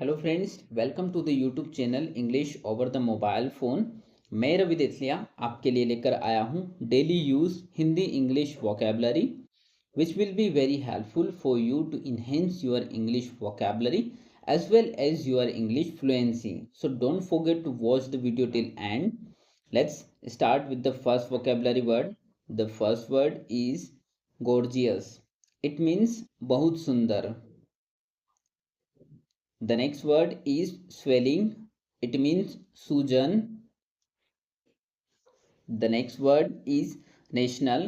Hello friends, welcome to the YouTube channel English over the mobile phone. मैं रवि देथलिया आपके लिए लेकर आया हूँ daily use Hindi English vocabulary which will be very helpful for you to enhance your English vocabulary as well as your English fluency. So don't forget to watch the video till end. Let's start with the first vocabulary word. The first word is gorgeous. It means बहुत सुंदर. The next word is swelling. It means सूजन. The next word is national.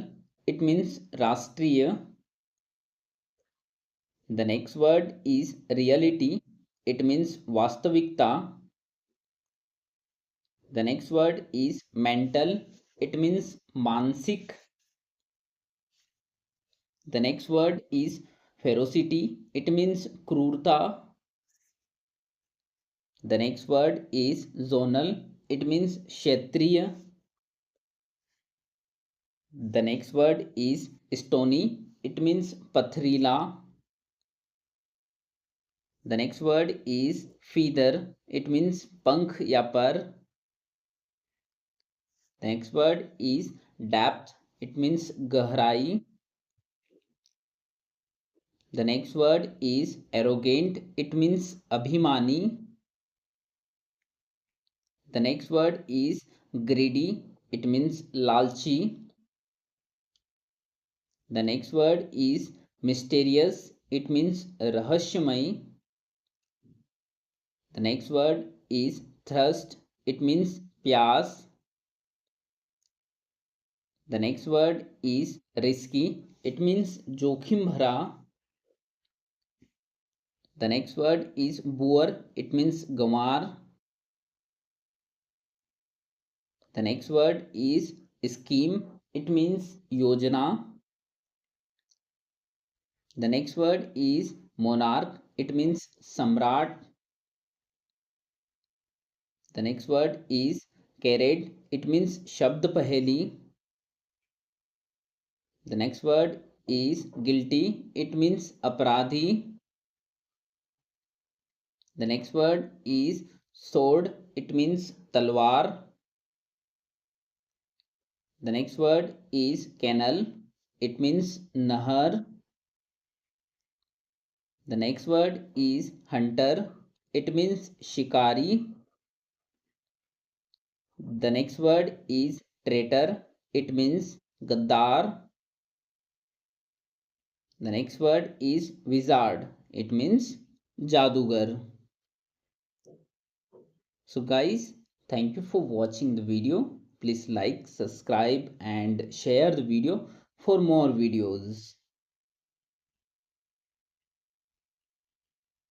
It means राष्ट्रीय. The next word is reality. It means वास्तविकता. The next word is mental. It means मानसिक. The next word is ferocity. It means क्रूरता. The next word is zonal. It means क्षेत्रीय. The next word is stony. It means pathrila. The next word is feather. It means पंख या पर. The next word is depth. It means गहराई. The next word is arrogant. It means अभिमानी. The next word is greedy. It means लालची. The next word is mysterious. It means रहस्यमयी. The next word is thirst. It means प्यास. The next word is risky. It means जोखिम भरा. The next word is बुअर. It means Ganwar. The next word is scheme. It means योजना. The next word is monarch. It means सम्राट. The next word is carried. It means शब्द पहेली. The next word is guilty. It means अपराधी. The next word is sword. It means तलवार. The next word is canal. It means नहर. The next word is hunter. It means शिकारी. The next word is traitor. It means गद्दार. The next word is wizard. It means जादूगर. So guys, thank you for watching the video. Please like, subscribe and share the video for more videos.